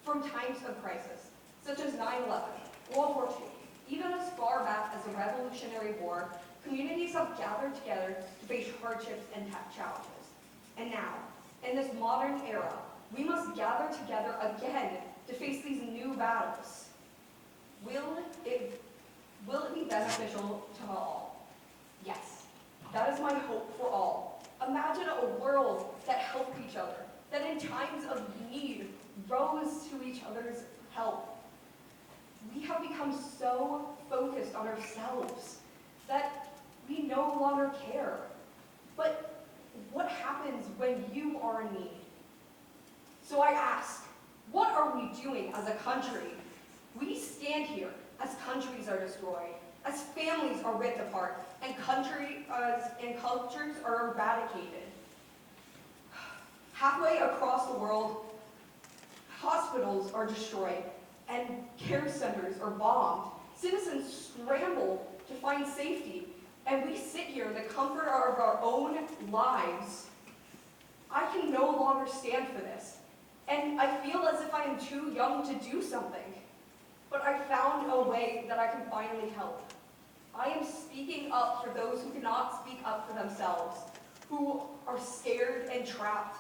From times of crisis, such as 9/11, World War II, even as far back as the Revolutionary War, communities have gathered together to face hardships and challenges. And now, in this modern era, we must gather together again to face these new battles. Will it be beneficial to all? Yes. That is my hope for all. Imagine a world that helped each other, that in times of need rose to each other's help. We have become so focused on ourselves that we no longer care. But what happens when you are in need? So I ask, what are we doing as a country? We stand here as countries are destroyed, as families are ripped apart, and cultures are eradicated. Halfway across the world, hospitals are destroyed, and care centers are bombed. Citizens scramble to find safety, and we sit here in the comfort of our own lives. I can no longer stand for this, and I feel as if I am too young to do something. But I found a way that I can finally help. I am speaking up for those who cannot speak up for themselves, who are scared and trapped,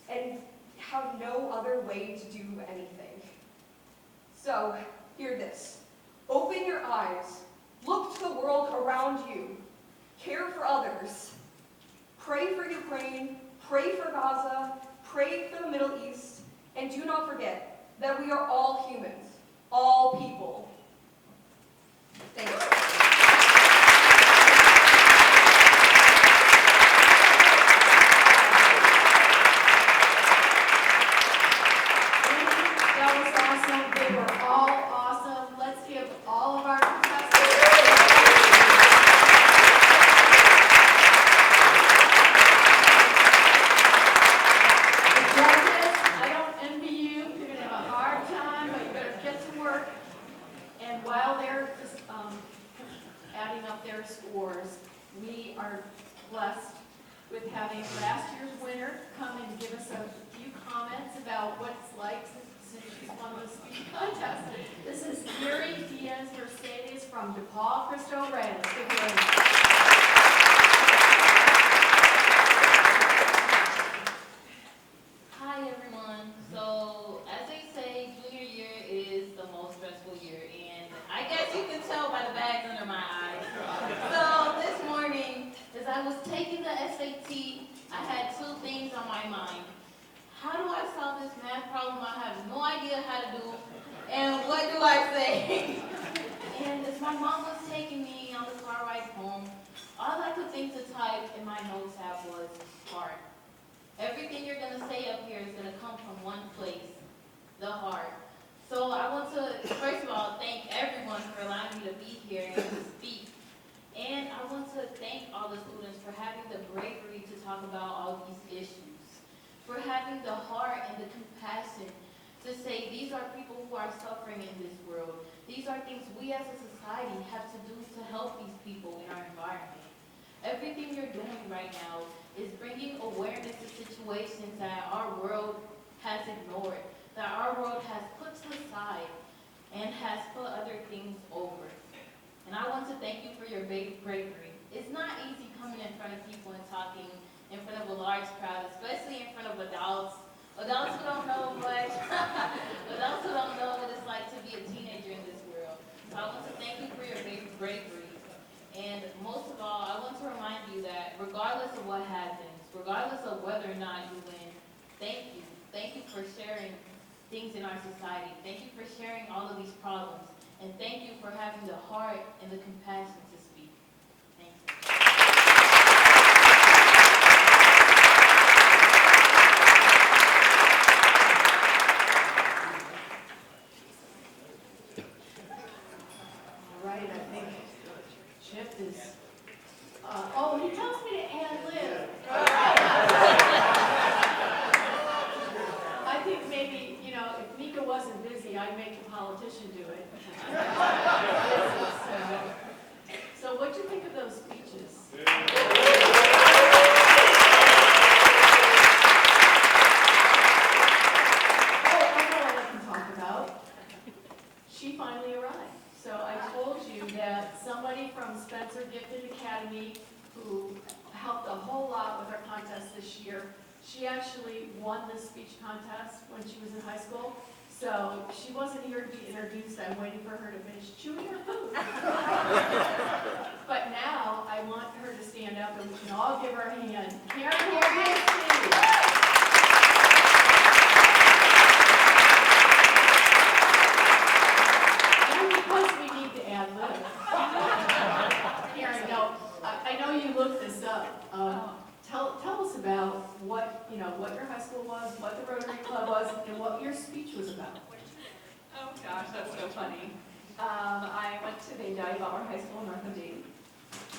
and have no other way to do anything. So, hear this. Open your eyes. Look to the world around you. Care for others. Pray for Ukraine. Pray for Gaza. Pray for the Middle East. And do not forget that we are all humans, all people. Thank you. We are blessed with having last year's winner come and give us a few comments about what it's like since she's won the speech contest. This is Yuri Diaz Mercedes from DePaul, Cristo Rey. Let's give her a Hi everyone. So as they say, junior year is the most stressful year, and I guess you can tell by the bags under my eyes. So this morning, as I was taking the SAT, I had two things on my mind. How do I solve this math problem I have no idea how to do? And what do I say? And as my mom was taking me on the car ride home, all I could think to type in my notes app was heart. Everything you're going to say up here is going to come from one place, the heart. So I want to, first of all, thank everyone for allowing me to be here and to speak. And I want to thank all the students for having the bravery to talk about all these issues, for having the heart and the compassion compassion to say these are people who are suffering in this world. These are things we as a society have to do to help these people in our environment. Everything you're doing right now is bringing awareness to situations that our world has ignored, that our world has put to the side and has put other things over. And I want to thank you for your bravery. It's not easy coming in front of people and talking in front of a large crowd, especially in front of adults who don't know much, adults who don't know what it's like to be a teenager in this world. So I want to thank you for your bravery. And most of all, I want to remind you that regardless of what happens, regardless of whether or not you win, thank you. Thank you for sharing things in our society. Thank you for sharing all of these problems. And thank you for having the heart and the compassion to speak. Thank you. All right, I think Chip is, he tells me to ad-lib. I think maybe, if Mika wasn't busy, I'd make the politician do it. So what'd you think of those speeches? I know what I can talk about. She finally arrived. So I told you that somebody from Spencer Gifted Academy, who helped a whole lot with our contest this year, she actually won this speech contest when she was in high school. So she wasn't here to be introduced. I'm waiting for her to finish chewing her food. But now I want her to stand up and we can all give her a hand. Karen Morgan. Karen, I know you looked this up. Tell us about what your high school was, what the Rotary Club was, and what your speech was about. Oh gosh, that's so funny. I went to the Dayton High School in North Dayton,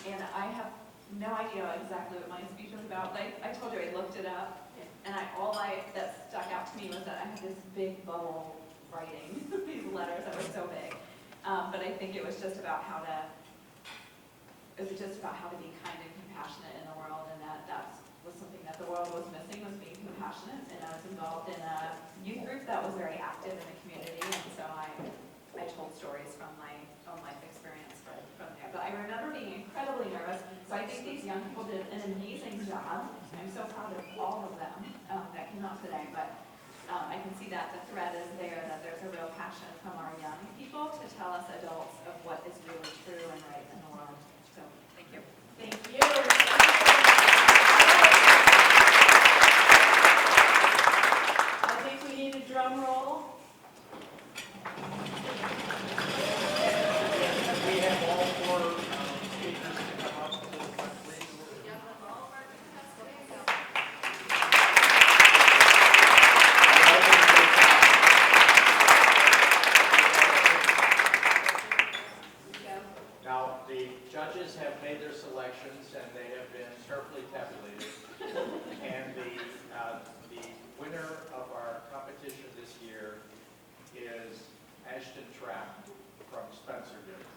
and I have no idea exactly what my speech was about. But I told you I looked it up, and all that stuck out to me was that I had this big bubble writing these letters that were so big. But I think it was just about how to be kind and compassionate in the world, and that was something that the world was missing, was being compassionate. And I was involved in a youth group that was very active in the community, and so I told stories from my own life experience from there. But I remember being incredibly nervous, so I think these young people did an amazing job. I'm so proud of all of them that came out today, but I can see that the thread is there, that there's a real passion from our young people to tell us adults of what is really true and right in the world. So, thank you. Thank you. I think we need a drum roll. We have all four speakers to come up to the front, please. Now, the judges have made their selections and they have been carefully tabulated. And the winner of our competition this year is Ashton Trapp from Spencer Gifted.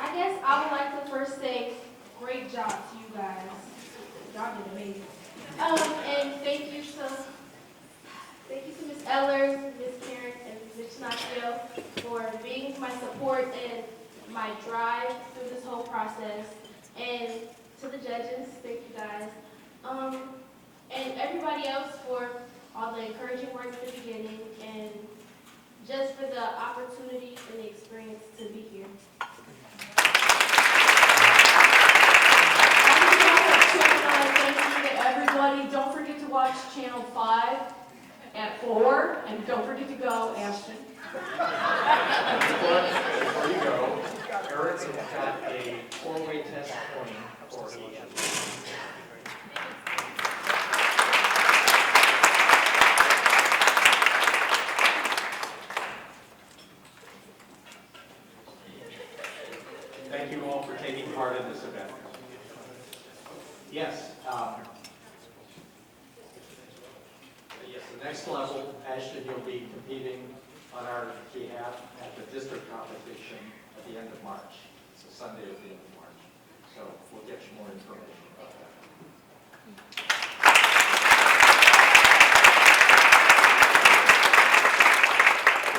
I guess I would like to first say great job to you guys. Y'all did amazing. And thank you to Ms. Eller, Ms. Karen, and Ms. Nachio for being my support and my drive through this whole process. And to the judges, thank you guys. And everybody else for all the encouraging words at the beginning and just for the opportunity and the experience to be here. Thank you to everybody. Don't forget to watch Channel 5 at 4, and don't forget to go, Ashton. Before you go, Eric, so we've got a four-way test point for each of you. Thank you all for taking part in this event. Yes. Yes, the next level, Ashton, you'll be competing on our behalf at the district competition at the end of March. It's a Sunday at the end of March. So we'll get you more information about that.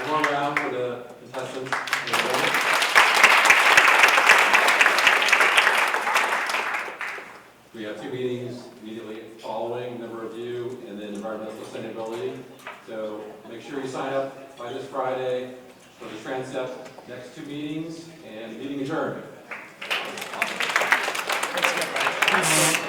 One more round for the contestants. We have two meetings immediately following, member review, and then environmental sustainability. So make sure you sign up by this Friday for the transept next two meetings, and meeting adjourned. Thanks,